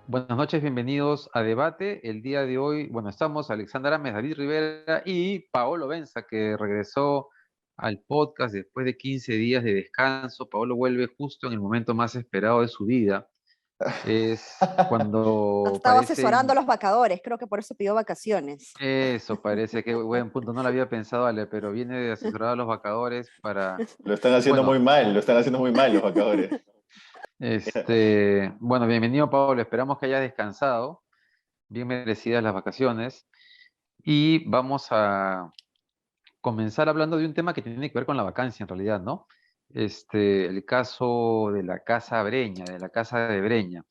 Buenas noches, bienvenidos a Debate. El día de hoy, bueno, estamos Alexandra Ames, David Rivera y Paolo Benza, que regresó al podcast después de 15 días de descanso. Paolo vuelve justo en el momento más esperado de su vida. Es Ha cuando estado parece, asesorando a los vacadores, creo que por eso pidió vacaciones. eso parece que buen punto, no lo había pensado, Ale, pero viene de asesorar a los vacadores para, Lo están haciendo bueno, muy mal, lo están haciendo muy mal los vacadores. bueno, bienvenido Paolo, esperamos que hayas descansado, bien merecidas las vacaciones. Y vamos a comenzar hablando de un tema que tiene que ver con la vacancia en realidad, ¿no? El caso de la Casa Breña, de la Casa de Breña.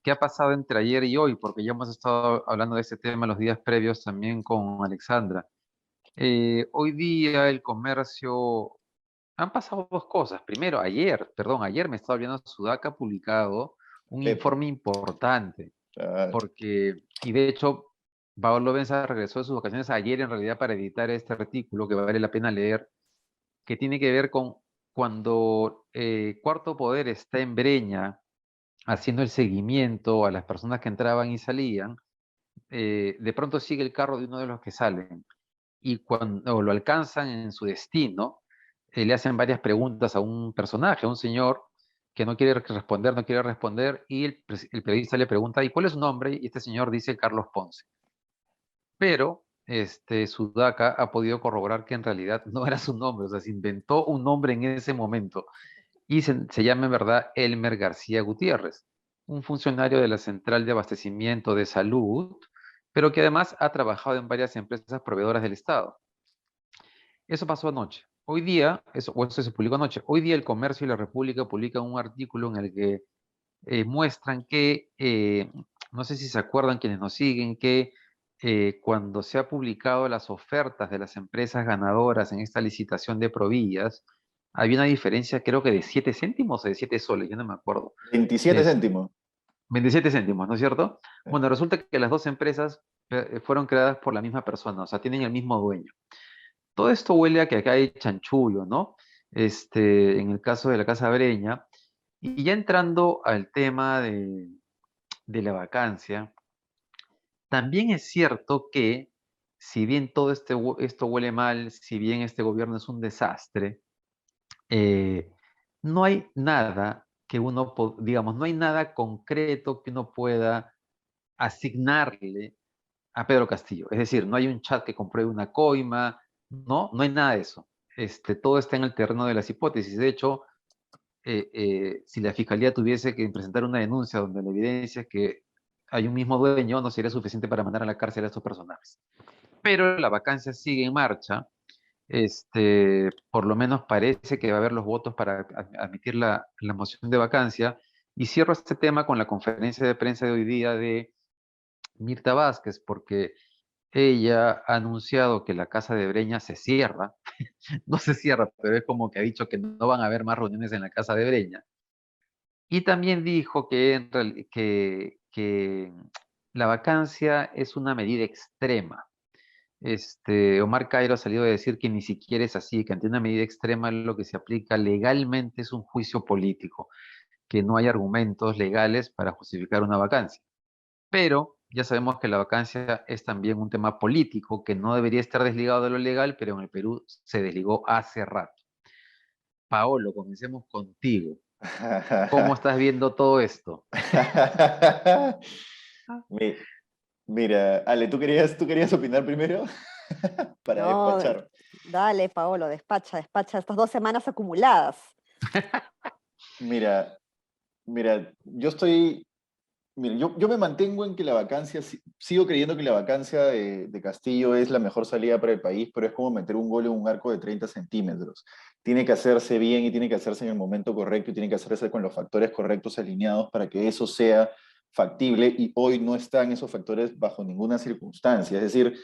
¿Qué ha pasado entre ayer y hoy? Porque ya hemos estado hablando de este tema los días previos también con Alexandra. Hoy día el comercio, han pasado dos cosas. Primero, ayer me estaba viendo Sudaca ha publicado un Epa. informe importante Ah, porque, y de hecho, Paolo Benza regresó de sus vacaciones ayer en realidad para editar este artículo que vale la pena leer, que tiene que ver con cuando Cuarto Poder está en Breña haciendo el seguimiento a las personas que entraban y salían, de pronto sigue el carro de uno de los que salen y cuando lo alcanzan en su destino, le hacen varias preguntas a un personaje, a un señor que no quiere responder, no quiere responder, y el periodista le pregunta, ¿y cuál es su nombre? Y este señor dice Carlos Ponce. Pero Sudaca ha podido corroborar que en realidad no era su nombre, o sea, se inventó un nombre en ese momento y se llama en verdad Elmer García Gutiérrez, un funcionario de la Central de Abastecimiento de Salud, pero que además ha trabajado en varias empresas proveedoras del Estado. Eso pasó anoche. Hoy día, eso se publicó anoche. Hoy día el Comercio y la República publican un artículo en el que muestran que, no sé si se acuerdan quienes nos siguen, que cuando se ha publicado las ofertas de las empresas ganadoras en esta licitación de Provías, había una diferencia creo que de 7 céntimos o de 7 soles, yo no me acuerdo. 27 Es céntimos. 27 céntimos, ¿no es cierto? Bueno, resulta que las dos empresas fueron creadas por la misma persona, o sea, tienen el mismo dueño. Todo esto huele a que acá hay chanchullo, ¿no? En el caso de la Casa Breña. Y ya entrando al tema de la vacancia, también es cierto que si bien todo esto huele mal, si bien este gobierno es un desastre, eh, no hay nada que digamos, no hay nada concreto que uno pueda asignarle a Pedro Castillo. Es decir, no hay un chat que compruebe una coima, no hay nada de eso. Todo está en el terreno de las hipótesis. De hecho, si la fiscalía tuviese que presentar una denuncia donde la evidencia es que hay un mismo dueño, no sería suficiente para mandar a la cárcel a estos personajes. Pero la vacancia sigue en marcha. Por lo menos parece que va a haber los votos para admitir la moción de vacancia. Y cierro este tema con la conferencia de prensa de hoy día de Mirta Vázquez, porque ella ha anunciado que la Casa de Breña se cierra. No se cierra, pero es como que ha dicho que no van a haber más reuniones en la Casa de Breña. Y también dijo que la vacancia es una medida extrema. Omar Cairo ha salido a decir que ni siquiera es así, que ante una medida extrema lo que se aplica legalmente es un juicio político, que no hay argumentos legales para justificar una vacancia. Pero ya sabemos que la vacancia es también un tema político que no debería estar desligado de lo legal, pero en el Perú se desligó hace rato. Paolo, comencemos contigo. ¿Cómo estás viendo todo esto? Mi- Mira, Ale, ¿tú querías opinar primero? Para No, despachar. dale, Paolo, despacha, despacha estas 2 semanas acumuladas. Mira, mira, yo me mantengo en que la vacancia, sigo creyendo que la vacancia de Castillo es la mejor salida para el país, pero es como meter un gol en un arco de 30 centímetros. Tiene que hacerse bien y tiene que hacerse en el momento correcto y tiene que hacerse con los factores correctos alineados para que eso sea factible y hoy no están esos factores bajo ninguna circunstancia. Es decir,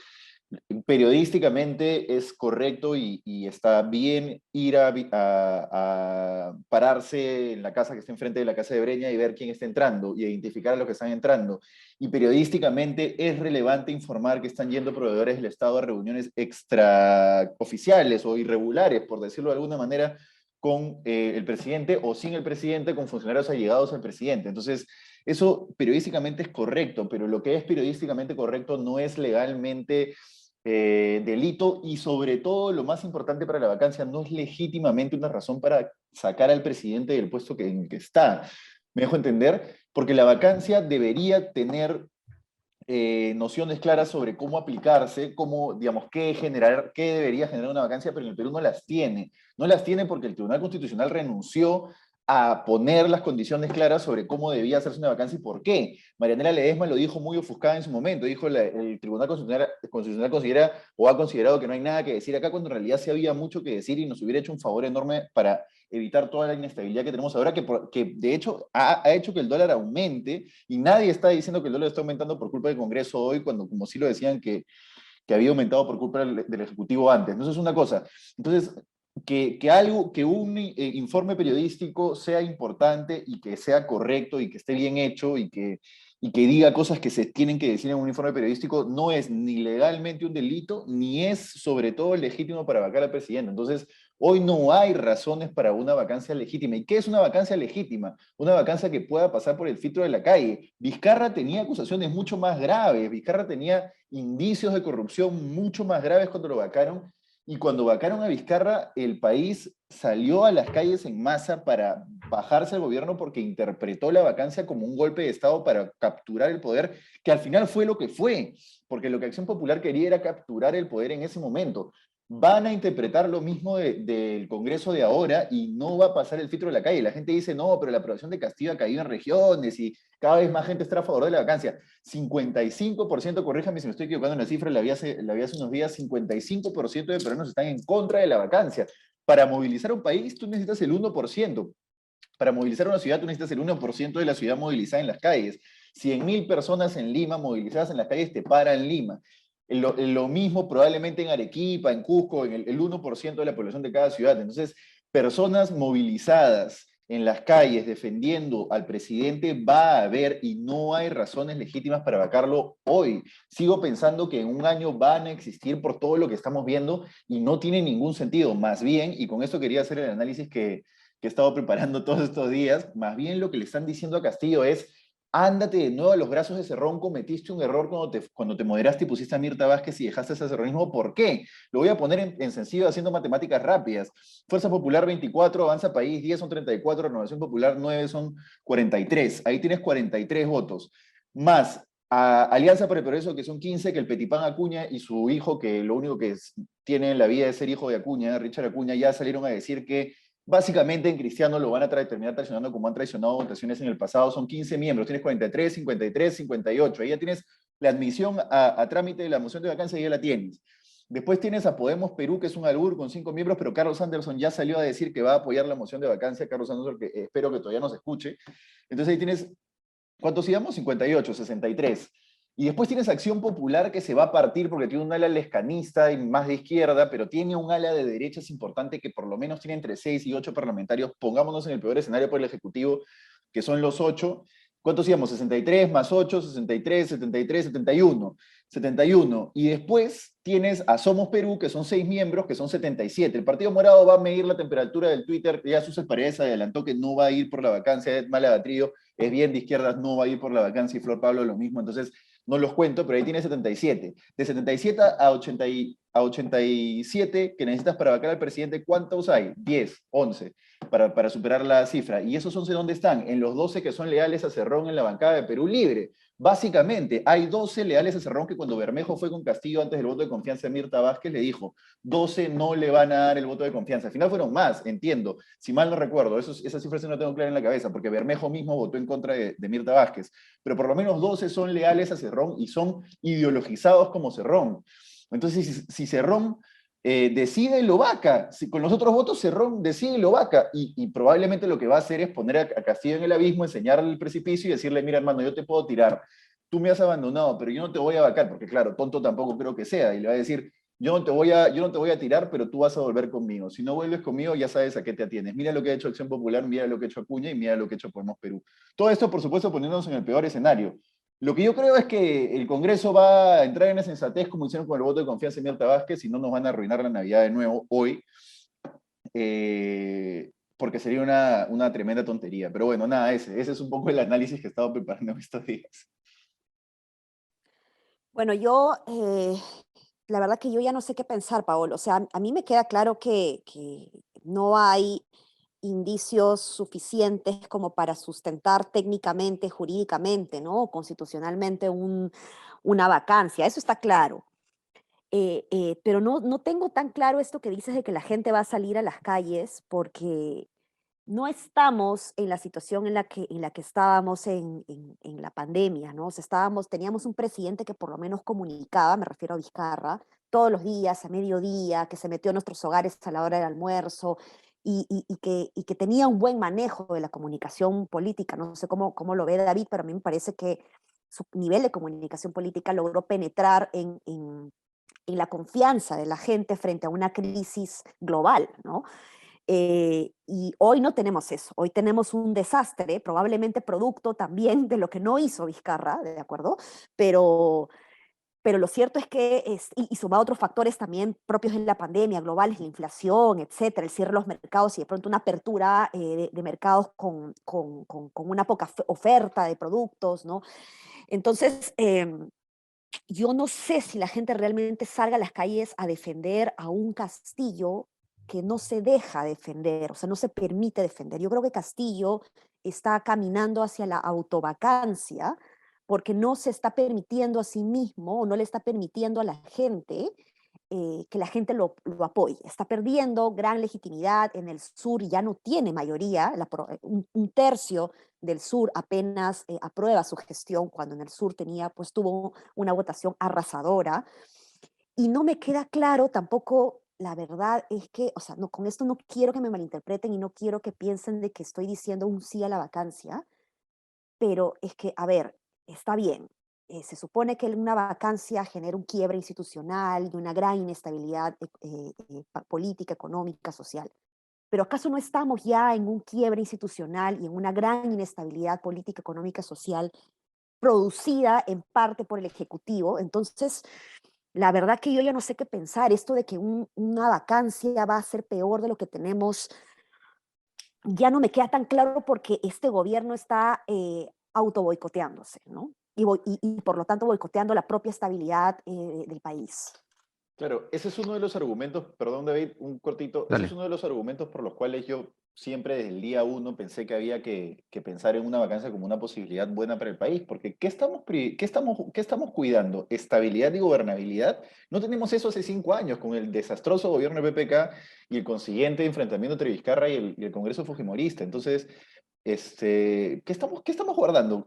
Periodísticamente es correcto y está bien ir a pararse en la casa que está enfrente de la casa de Breña y ver quién está entrando y identificar a los que están entrando. Y periodísticamente es relevante informar que están yendo proveedores del Estado a reuniones extraoficiales o irregulares, por decirlo de alguna manera, con el presidente o sin el presidente, con funcionarios allegados al presidente. Entonces, eso periodísticamente es correcto, pero lo que es periodísticamente correcto no es legalmente delito y sobre todo lo más importante para la vacancia no es legítimamente una razón para sacar al presidente del puesto en el que está. ¿Me dejo entender? Porque la vacancia debería tener nociones claras sobre cómo aplicarse, cómo, digamos, qué debería generar una vacancia, pero en el Perú no las tiene. No las tiene porque el Tribunal Constitucional renunció a poner las condiciones claras sobre cómo debía hacerse una vacancia y por qué. Marianela Ledesma lo dijo muy ofuscada en su momento, dijo el Tribunal Constitucional considera o ha considerado que no hay nada que decir acá, cuando en realidad sí había mucho que decir y nos hubiera hecho un favor enorme para evitar toda la inestabilidad que tenemos ahora, que de hecho ha hecho que el dólar aumente, y nadie está diciendo que el dólar está aumentando por culpa del Congreso hoy, cuando como sí lo decían que había aumentado por culpa del Ejecutivo antes. Entonces, una cosa. Entonces, que un informe periodístico sea importante y que sea correcto y que esté bien hecho y que diga cosas que se tienen que decir en un informe periodístico no es ni legalmente un delito, ni es sobre todo legítimo para vacar al presidente. Entonces, hoy no hay razones para una vacancia legítima. ¿Y qué es una vacancia legítima? Una vacancia que pueda pasar por el filtro de la calle. Vizcarra tenía acusaciones mucho más graves, Vizcarra tenía indicios de corrupción mucho más graves cuando lo vacaron, y cuando vacaron a Vizcarra, el país salió a las calles en masa para bajarse al gobierno porque interpretó la vacancia como un golpe de Estado para capturar el poder, que al final fue lo que fue, porque lo que Acción Popular quería era capturar el poder en ese momento. Van a interpretar lo mismo del Congreso de ahora y no va a pasar el filtro de la calle. La gente dice, no, pero la aprobación de Castillo ha caído en regiones y cada vez más gente está a favor de la vacancia. 55%, corríjame si me estoy equivocando en la cifra, la vi hace unos días, 55% de peruanos están en contra de la vacancia. Para movilizar un país, tú necesitas el 1%. Para movilizar una ciudad, tú necesitas el 1% de la ciudad movilizada en las calles. 100.000 personas en Lima movilizadas en las calles te paran Lima. Lo mismo probablemente en Arequipa, en Cusco, en el 1% de la población de cada ciudad. Entonces, personas movilizadas en las calles defendiendo al presidente va a haber, y no hay razones legítimas para vacarlo hoy. Sigo pensando que en un año van a existir por todo lo que estamos viendo y no tiene ningún sentido. Más bien, y con esto quería hacer el análisis que he estado preparando todos estos días, más bien lo que le están diciendo a Castillo es: ándate de nuevo a los brazos de Cerrón, cometiste un error cuando te moderaste y pusiste a Mirta Vázquez y dejaste ese cerronismo. ¿Por qué? Lo voy a poner en sencillo haciendo matemáticas rápidas. Fuerza Popular 24, Avanza País 10 son 34, Renovación Popular 9 son 43. Ahí tienes 43 votos. Más a Alianza para el Progreso, que son 15, que el Petipán Acuña y su hijo, que lo único que tiene en la vida es ser hijo de Acuña, Richard Acuña, ya salieron a decir que básicamente en Cristiano lo van a terminar traicionando como han traicionado votaciones en el pasado. Son 15 miembros, tienes 43, 53, 58. Ahí ya tienes la admisión a trámite de la moción de vacancia y ya la tienes. Después tienes a Podemos Perú, que es un albur con 5 miembros, pero Carlos Anderson ya salió a decir que va a apoyar la moción de vacancia. Carlos Anderson, que espero que todavía nos escuche. Entonces ahí tienes, ¿cuántos íbamos? 58, 63. Y después tienes Acción Popular, que se va a partir porque tiene un ala lescanista y más de izquierda, pero tiene un ala de derechas importante que por lo menos tiene entre 6 y 8 parlamentarios. Pongámonos en el peor escenario por el Ejecutivo, que son los 8. ¿Cuántos íbamos? 63 más 8, 63, 73, 71. 71. Y después tienes a Somos Perú, que son 6 miembros, que son 77. El Partido Morado va a medir la temperatura del Twitter. Ya Suced Paredes adelantó que no va a ir por la vacancia. Ed Malagatrillo es bien de izquierdas, no va a ir por la vacancia, y Flor Pablo lo mismo. Entonces, no los cuento, pero ahí tienes 77. De 77 a 87 que necesitas para vacar al presidente, ¿cuántos hay? 10, 11, para superar la cifra. Y esos 11, ¿dónde están? En los 12 que son leales a Cerrón en la bancada de Perú Libre. Básicamente, hay 12 leales a Cerrón que cuando Bermejo fue con Castillo antes del voto de confianza de Mirta Vázquez, le dijo, 12 no le van a dar el voto de confianza. Al final fueron más, entiendo. Si mal no recuerdo, esa cifra sí no tengo clara en la cabeza, porque Bermejo mismo votó en contra de Mirta Vázquez. Pero por lo menos 12 son leales a Cerrón y son ideologizados como Cerrón. Entonces, si Cerrón decide, lo vaca. Si con los otros votos Cerrón decide, lo vaca. Y probablemente lo que va a hacer es poner a Castillo en el abismo, enseñarle el precipicio y decirle, mira hermano, yo te puedo tirar tú me has abandonado, pero yo no te voy a vacar, porque claro, tonto tampoco creo que sea, y le va a decir, yo no te voy a tirar, pero tú vas a volver conmigo. Si no vuelves conmigo, ya sabes a qué te atienes. Mira lo que ha hecho Acción Popular, mira lo que ha hecho Acuña y mira lo que ha hecho Podemos Perú. Todo esto, por supuesto, poniéndonos en el peor escenario. Lo que yo creo es que el Congreso va a entrar en esa sensatez, como hicieron con el voto de confianza en Mirta Vázquez, y no nos van a arruinar la Navidad de nuevo hoy, porque sería una tremenda tontería. Pero bueno, nada, ese es un poco el análisis que he estado preparando en estos días. Bueno, la verdad que yo ya no sé qué pensar, Paolo. O sea, a mí me queda claro que no hay indicios suficientes como para sustentar técnicamente, jurídicamente, ¿no? Constitucionalmente una vacancia. Eso está claro. Pero no tengo tan claro esto que dices de que la gente va a salir a las calles porque no estamos en la situación en la que estábamos en la pandemia, ¿no? O sea, teníamos un presidente que por lo menos comunicaba, me refiero a Vizcarra, todos los días, a mediodía, que se metió a nuestros hogares a la hora del almuerzo y que tenía un buen manejo de la comunicación política. No sé cómo lo ve David, pero a mí me parece que su nivel de comunicación política logró penetrar en la confianza de la gente frente a una crisis global, ¿no? Y hoy no tenemos eso, hoy tenemos un desastre, probablemente producto también de lo que no hizo Vizcarra, ¿de acuerdo? Pero, pero lo cierto es que, y sumado a otros factores también propios de la pandemia, globales, la inflación, etcétera, el cierre de los mercados y de pronto una apertura de mercados con una poca oferta de productos, ¿no? Entonces, yo no sé si la gente realmente salga a las calles a defender a un Castillo que no se deja defender, o sea, no se permite defender. Yo creo que Castillo está caminando hacia la autovacancia porque no se está permitiendo a sí mismo o no le está permitiendo a la gente que la gente lo apoye. Está perdiendo gran legitimidad en el sur y ya no tiene mayoría. Un tercio del sur apenas aprueba su gestión, cuando en el sur tuvo una votación arrasadora. Y no me queda claro tampoco, la verdad es que, o sea, no, con esto no quiero que me malinterpreten y no quiero que piensen de que estoy diciendo un sí a la vacancia, pero es que, a ver, está bien. Se supone que una vacancia genera un quiebre institucional y una gran inestabilidad política, económica, social. Pero ¿acaso no estamos ya en un quiebre institucional y en una gran inestabilidad política, económica, social, producida en parte por el Ejecutivo? Entonces, la verdad que yo ya no sé qué pensar. Esto de que una vacancia va a ser peor de lo que tenemos, ya no me queda tan claro porque este gobierno está auto boicoteándose, ¿no? Y por lo tanto boicoteando la propia estabilidad del país. Claro, ese es uno de los argumentos, perdón David, un cortito, ese es Dale. uno de los argumentos por los cuales yo siempre desde el día uno pensé que había que pensar en una vacancia como una posibilidad buena para el país, porque ¿qué estamos cuidando? ¿Estabilidad y gobernabilidad? No tenemos eso hace 5 años con el desastroso gobierno de PPK y el consiguiente enfrentamiento entre Vizcarra y el Congreso Fujimorista. Entonces, ¿qué estamos guardando?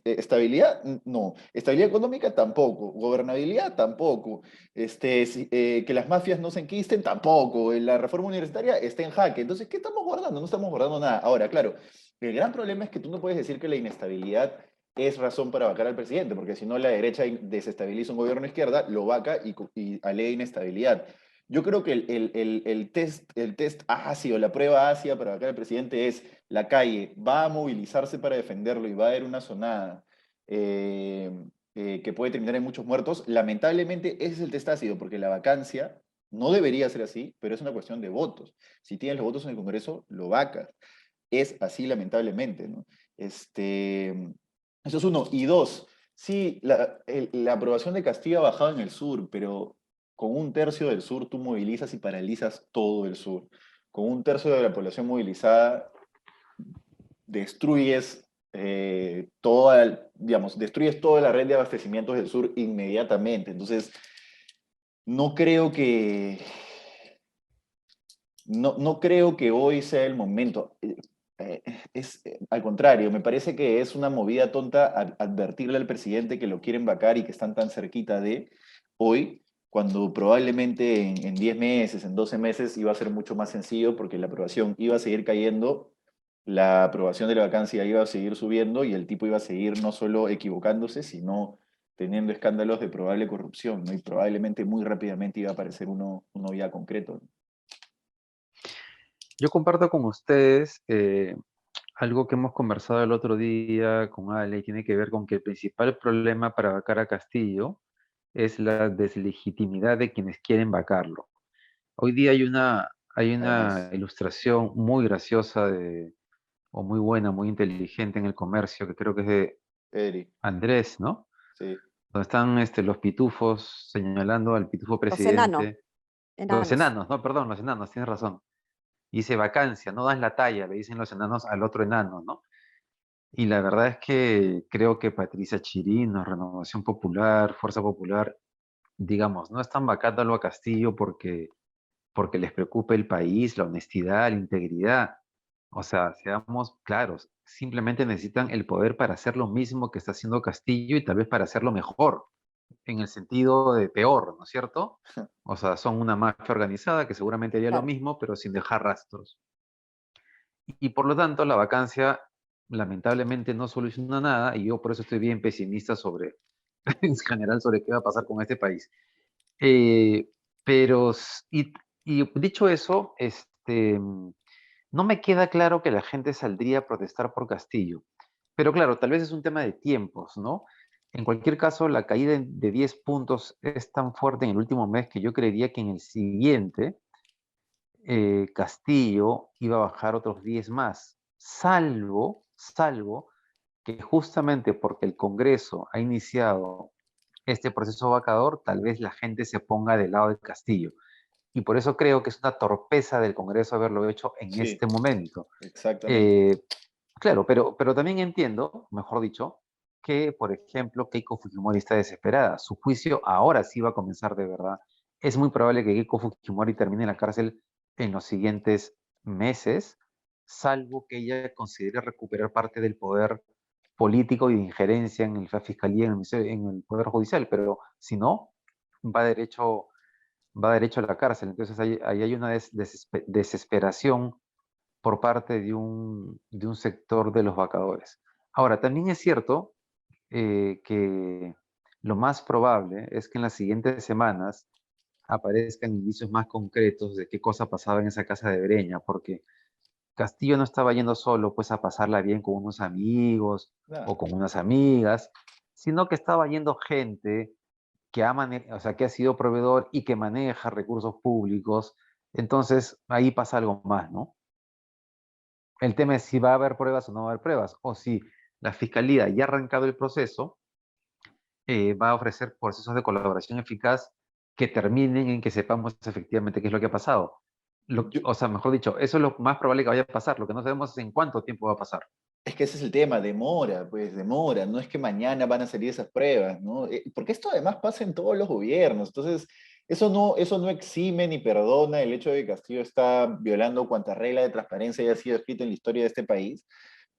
¿Estabilidad? No. ¿Estabilidad económica? Tampoco. ¿Gobernabilidad? Tampoco. Que las mafias no se enquisten, tampoco. La reforma universitaria está en jaque. Entonces, ¿qué estamos guardando? No estamos guardando nada. Ahora, claro, el gran problema es que tú no puedes decir que la inestabilidad es razón para vacar al presidente, porque si no la derecha desestabiliza un gobierno de izquierda, lo vaca y alega inestabilidad. Yo creo que el test ácido, la prueba ácida para vacar al presidente es la calle. Va a movilizarse para defenderlo y va a haber una sonada. eh, que puede terminar en muchos muertos. Lamentablemente, ese es el test ácido, porque la vacancia no debería ser así, pero es una cuestión de votos. Si tienes los votos en el Congreso, lo vacas. Es así, lamentablemente, ¿no? Eso es uno. Y dos, sí, la aprobación de Castillo ha bajado en el sur, pero con un tercio del sur tú movilizas y paralizas todo el sur. Con un tercio de la población movilizada, destruyes destruyes toda la red de abastecimientos del sur inmediatamente. Entonces, no creo que, no creo que hoy sea el momento. Al contrario, me parece que es una movida tonta advertirle al presidente que lo quieren vacar y que están tan cerquita de hoy, cuando probablemente en 10 meses, en 12 meses iba a ser mucho más sencillo porque la aprobación iba a seguir cayendo, la aprobación de la vacancia iba a seguir subiendo y el tipo iba a seguir no solo equivocándose, sino teniendo escándalos de probable corrupción, ¿no? Y probablemente muy rápidamente iba a aparecer uno ya concreto. Yo comparto con ustedes algo que hemos conversado el otro día con Ale, y tiene que ver con que el principal problema para vacar a Castillo es la deslegitimidad de quienes quieren vacarlo. Hoy día hay una Además, ilustración muy graciosa o muy buena, muy inteligente en el comercio, que creo que es de Edri, Andrés, ¿no? sí. Donde están los pitufos señalando al pitufo Los enanos, presidente. Los enanos. enanos, no, perdón, los enanos, tienes razón. Dice vacancia, no das la talla, le dicen los enanos al otro enano, ¿no? Y la verdad es que creo que Patricia Chirino, Renovación Popular, Fuerza Popular, digamos, no están vacándolo a Castillo porque les preocupe el país, la honestidad, la integridad. O sea, seamos claros, simplemente necesitan el poder para hacer lo mismo que está haciendo Castillo y tal vez para hacerlo mejor, en el sentido de peor, ¿no es cierto? O sea, son una mafia organizada que seguramente haría lo Claro. mismo, pero sin dejar rastros. Y por lo tanto, la vacancia lamentablemente no soluciona nada y yo por eso estoy bien pesimista sobre, en general, sobre qué va a pasar con este país. Eh, pero, y dicho eso, no me queda claro que la gente saldría a protestar por Castillo. Pero claro, tal vez es un tema de tiempos, ¿no? En cualquier caso, la caída de 10 puntos es tan fuerte en el último mes que yo creería que en el siguiente Castillo iba a bajar otros 10 más, salvo que justamente porque el Congreso ha iniciado este proceso vacador, tal vez la gente se ponga del lado de Castillo. Y por eso creo que es una torpeza del Congreso haberlo hecho en Sí, este momento. exactamente. Eh, claro, pero también entiendo, mejor dicho, que, por ejemplo, Keiko Fujimori está desesperada. Su juicio ahora sí va a comenzar de verdad. Es muy probable que Keiko Fujimori termine en la cárcel en los siguientes meses, salvo que ella considere recuperar parte del poder político y de injerencia en la fiscalía, en el poder judicial, pero si no, va derecho, va derecho a la cárcel. Entonces ahí hay una desesperación por parte de un sector de los vacadores. Ahora, también es cierto que lo más probable es que en las siguientes semanas aparezcan indicios más concretos de qué cosa pasaba en esa casa de Breña, porque Castillo no estaba yendo solo pues a pasarla bien con unos amigos o Nada. con unas amigas, sino que estaba yendo gente o sea, que ha sido proveedor y que maneja recursos públicos. Entonces, ahí pasa algo más, ¿no? El tema es si va a haber pruebas o no va a haber pruebas, o si la fiscalía ya ha arrancado el proceso, va a ofrecer procesos de colaboración eficaz que terminen en que sepamos efectivamente qué es lo que ha pasado. Yo, O sea, mejor dicho, eso es lo más probable que vaya a pasar. Lo que no sabemos es en cuánto tiempo va a pasar. Es que ese es el tema, demora, pues demora, no es que mañana van a salir esas pruebas, ¿no? Porque esto además pasa en todos los gobiernos, entonces eso no exime ni perdona el hecho de que Castillo está violando cuanta regla de transparencia haya sido escrita en la historia de este país,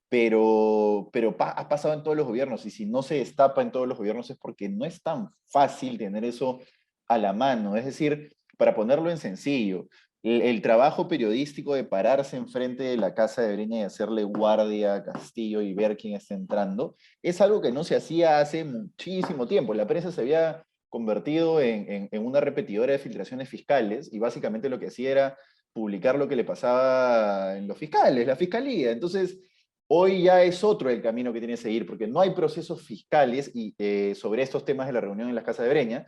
pero ha pasado en todos los gobiernos y si no se destapa en todos los gobiernos es porque no es tan fácil tener eso a la mano. Es decir, para ponerlo en sencillo, el trabajo periodístico de pararse enfrente de la casa de Breña y hacerle guardia a Castillo y ver quién está entrando, es algo que no se hacía hace muchísimo tiempo. La prensa se había convertido en una repetidora de filtraciones fiscales y básicamente lo que hacía era publicar lo que le pasaba en los fiscales, la fiscalía. Entonces, hoy ya es otro el camino que tiene que seguir, porque no hay procesos fiscales y, sobre estos temas de la reunión en la Casa de Breña,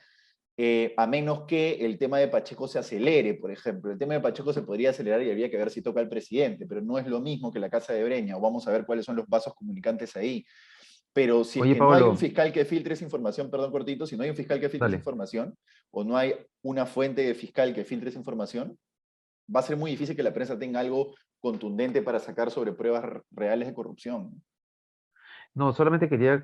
a menos que el tema de Pacheco se acelere, por ejemplo. El tema de Pacheco se podría acelerar y habría que ver si toca al presidente, pero no es lo mismo que la Casa de Breña, o vamos a ver cuáles son los vasos comunicantes ahí. Pero si es Oye, que no hay un Pablo, fiscal que filtre esa información, perdón, cortito, si no hay un fiscal que filtre esa dale. información, o no hay una fuente de fiscal que filtre esa información, va a ser muy difícil que la prensa tenga algo contundente para sacar sobre pruebas reales de corrupción. No, solamente quería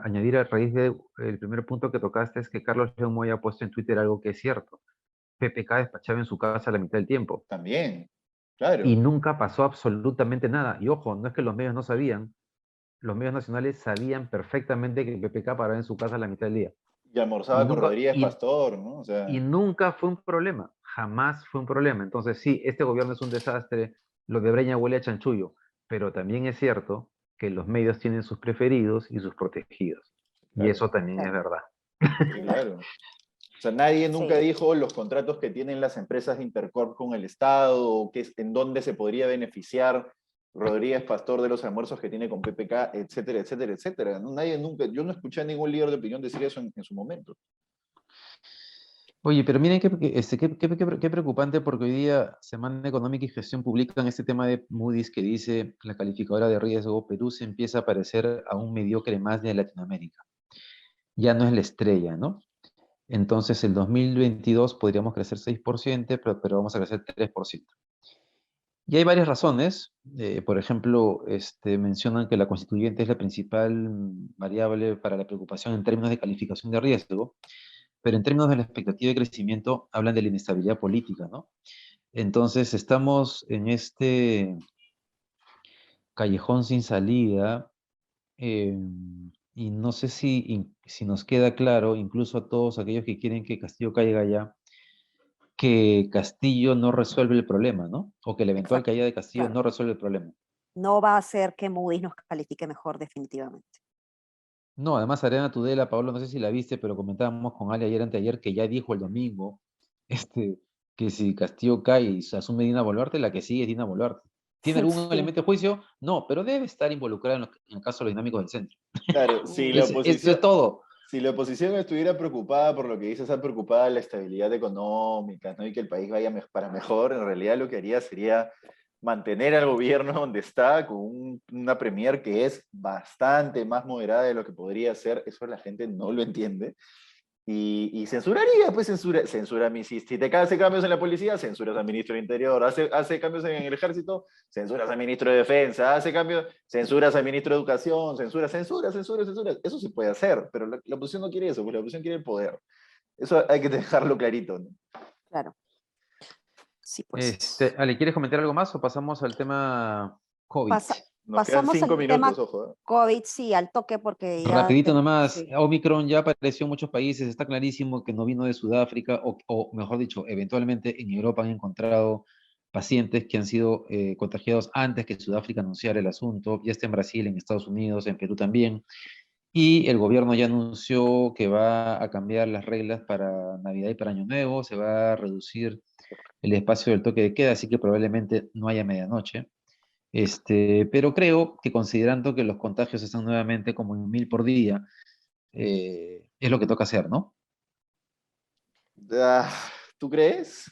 añadir a raíz del primer punto que tocaste, es que Carlos León Moya ha puesto en Twitter algo que es cierto. PPK despachaba en su casa la mitad del tiempo También, y claro. nunca pasó absolutamente nada. Y ojo, no es que los medios no sabían, los medios nacionales sabían perfectamente que PPK paraba en su casa la mitad del día. Y Y almorzaba con nunca, Rodríguez y, Pastor, ¿no? O y sea, nunca fue un problema, jamás fue un problema. Entonces sí, este gobierno es un desastre, lo de Breña huele a chanchullo, pero también es cierto que los medios tienen sus preferidos y sus protegidos. Y Claro, eso también es Claro, verdad. sí, claro. O sea, nadie nunca sí. dijo los contratos que tienen las empresas de Intercorp con el Estado, o en dónde se podría beneficiar Rodríguez Pastor de los almuerzos que tiene con PPK, etcétera, etcétera, etcétera. ¿No? Nadie nunca, yo no escuché a ningún líder de opinión decir eso en su momento. Oye, pero miren qué preocupante porque hoy día Semana Económica y Gestión publican este tema de Moody's que dice la calificadora de riesgo, Perú se empieza a parecer a un mediocre más de Latinoamérica. Ya no es la estrella, ¿no? Entonces el 2022 podríamos crecer 6%, pero vamos a crecer 3%. Y hay varias razones. Por ejemplo, mencionan que la constituyente es la principal variable para la preocupación en términos de calificación de riesgo, pero en términos de la expectativa de crecimiento hablan de la inestabilidad política, ¿no? Entonces estamos en este callejón sin salida eh, y no sé si nos queda claro, incluso a todos aquellos que quieren que Castillo caiga ya, que Castillo no resuelve el problema, ¿no? O que la eventual Exacto, caída de Castillo claro. no resuelve el problema. No va a hacer que Moody's nos califique mejor definitivamente. No, además Ariana Tudela, Pablo, no sé si la viste, pero comentábamos con Ale ayer, anteayer, que ya dijo el domingo, este, que si Castillo cae y se asume Dina Boluarte, la que sigue es Dina Boluarte. ¿Tiene algún Sí. elemento de juicio? No, pero debe estar involucrada en el caso de los dinámicos del centro. Claro, Eso es todo. si la oposición estuviera preocupada por lo que dice, estar preocupada de la estabilidad económica, ¿no? Y que el país vaya para mejor, en realidad lo que haría sería mantener al gobierno donde está, con una premier que es bastante más moderada de lo que podría ser. Eso la gente no lo entiende. Y censuraría, pues censura a si te hace cambios en la policía, censuras al ministro del Interior, hace cambios en el ejército, censuras al ministro de Defensa, hace cambios, censuras al ministro de Educación, censura. Eso se puede hacer, pero la oposición no quiere eso, porque la oposición quiere el poder. Eso hay que dejarlo clarito, ¿no? Claro, sí, pues. Ale, ¿quieres comentar algo más o pasamos al tema COVID? Pasa- Nos quedan pasamos 5 al tema minutos, ojo, ¿eh? COVID, sí, al toque, porque ya Rapidito nomás, sí. Omicron ya apareció en muchos países, está clarísimo que no vino de Sudáfrica, o mejor dicho, eventualmente en Europa han encontrado pacientes que han sido contagiados antes que Sudáfrica anunciara el asunto, ya está en Brasil, en Estados Unidos, en Perú también, y el gobierno ya anunció que va a cambiar las reglas para Navidad y para Año Nuevo, se va a reducir el espacio del toque de queda, así que probablemente no haya medianoche. Pero creo que considerando que los contagios están nuevamente como en 1000 por día, es lo que toca hacer, ¿no? Ah, ¿tú crees?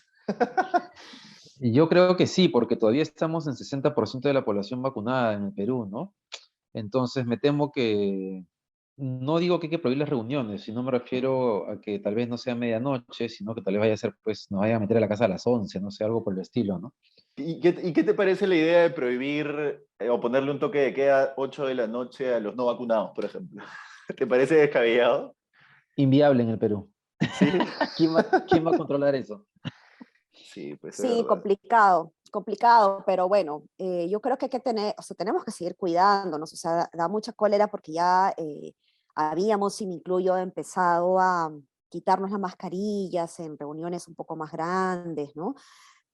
Y yo creo que sí, porque todavía estamos en 60% de la población vacunada en el Perú, ¿no? Entonces me temo que, no digo que hay que prohibir las reuniones, sino me refiero a que tal vez no sea medianoche, sino que tal vez vaya a ser, pues, nos vaya a meter a la casa a las 11, no sé, algo por el estilo, ¿no? ¿Y qué te parece la idea de prohibir o ponerle un toque de queda 8 de la noche a los no vacunados, por ejemplo? ¿Te parece descabellado? Inviable en el Perú. Sí, ¿Quién va a controlar eso? sí, pues es Sí, verdad. complicado, complicado, pero bueno, yo creo que hay que tener, o sea, tenemos que seguir cuidándonos, o sea, da mucha cólera porque ya habíamos, y me incluyo, empezado a quitarnos las mascarillas en reuniones un poco más grandes, ¿no?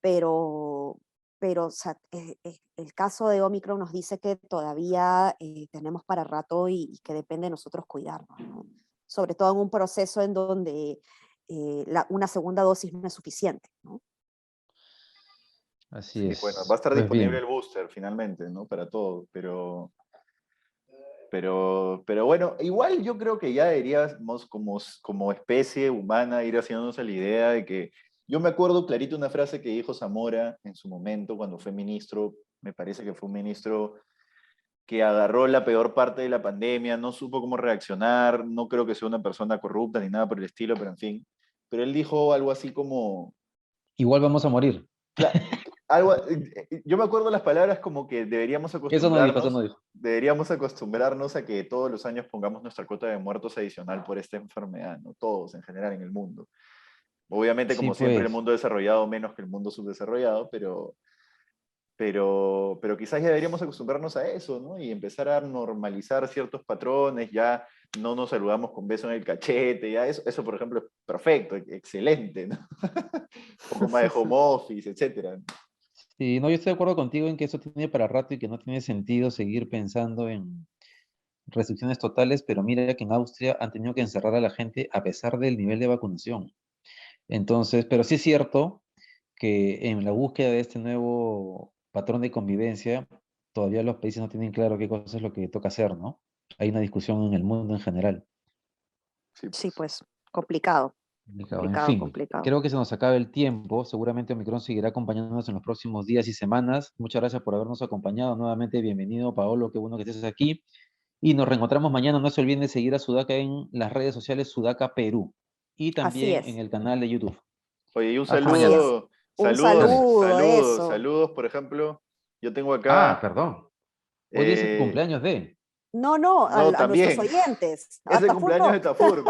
Pero, pero o sea, el caso de Omicron nos dice que todavía tenemos para rato y que depende de nosotros cuidarnos, ¿no? Sobre todo en un proceso en donde una segunda dosis no es suficiente, ¿no? Así Sí, bueno, va a es. estar Pues disponible el bien. booster finalmente, ¿no? Para todo, pero bueno, igual yo creo que ya deberíamos como especie humana ir haciéndonos a la idea de que, yo me acuerdo clarito una frase que dijo Zamora en su momento cuando fue ministro, me parece que fue un ministro que agarró la peor parte de la pandemia, no supo cómo reaccionar, no creo que sea una persona corrupta ni nada por el estilo, pero en fin. Pero él dijo algo así como, Igual vamos a morir. cla- yo me acuerdo las palabras como que Eso no dijo. deberíamos acostumbrarnos a que todos los años pongamos nuestra cuota de muertos adicional por esta enfermedad, ¿no? Todos en general en el mundo. Obviamente, Sí, como siempre, el pues. mundo desarrollado menos que el mundo subdesarrollado, pero quizás ya deberíamos acostumbrarnos a eso, ¿no? Y empezar a normalizar ciertos patrones, ya no nos saludamos con beso en el cachete, ya eso por ejemplo, es perfecto, excelente, ¿no? Un poco más de home office, etcétera. Sí, no, yo estoy de acuerdo contigo en que eso tiene para rato y que no tiene sentido seguir pensando en restricciones totales, pero mira que en Austria han tenido que encerrar a la gente a pesar del nivel de vacunación. Entonces, pero sí es cierto que en la búsqueda de este nuevo patrón de convivencia, todavía los países no tienen claro qué cosa es lo que toca hacer, ¿no? Hay una discusión en el mundo en general. Sí, Sí, pues. pues, complicado, Complicado. En complicado, fin, complicado. creo que se nos acaba el tiempo. Seguramente Omicron seguirá acompañándonos en los próximos días y semanas. Muchas gracias por habernos acompañado. Nuevamente, bienvenido, Paolo. Qué bueno que estés aquí. Y nos reencontramos mañana. No se olviden de seguir a Sudaca en las redes sociales Sudaca Perú y Así también en es, el canal de YouTube. Oye, y un Hasta así mañana. es. saludo, Un Dale. saludo, eso. saludos, por ejemplo. Yo tengo Ah, acá, perdón. Hoy es el eh, cumpleaños de. No, no, no, a nuestros también, oyentes. es A el Tafur cumpleaños de no. Tafur,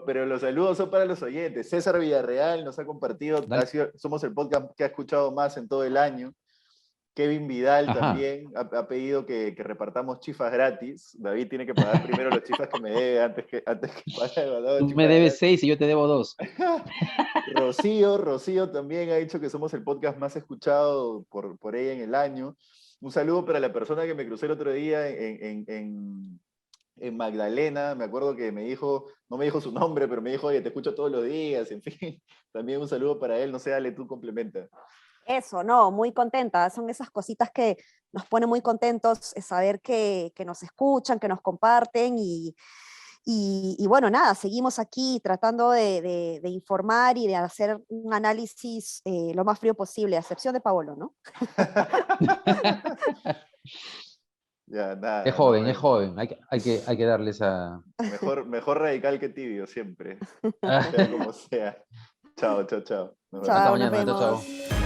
pero los saludos son para los oyentes. César Villarreal nos ha compartido, Dale. somos el podcast que ha escuchado más en todo el año. Kevin Vidal Ajá. también ha pedido que repartamos chifas gratis. David tiene que pagar primero los chifas que me debe antes que pague el mandado de Tú me chifas debes gratis. 6 y yo te debo 2. Rocío también ha dicho que somos el podcast más escuchado por ella en el año. Un saludo para la persona que me crucé el otro día en Magdalena. Me acuerdo que me dijo, no me dijo su nombre, pero me dijo, oye, te escucho todos los días, en fin. También un saludo para él. No sé, Ale, tú complementa. Eso, no, muy contenta. Son esas cositas que nos ponen muy contentos, saber que nos escuchan, que nos comparten y bueno, nada, seguimos aquí tratando de informar y de hacer un análisis lo más frío posible, a excepción de Paolo, ¿no? Ya, Es nada, nos joven, es vemos. joven. Hay que darle esa. Mejor radical que tibio, siempre. Sea como sea. Chao, chao, chao. Nos Chao, Hasta vemos. nos mañana. Chao, vemos. chao.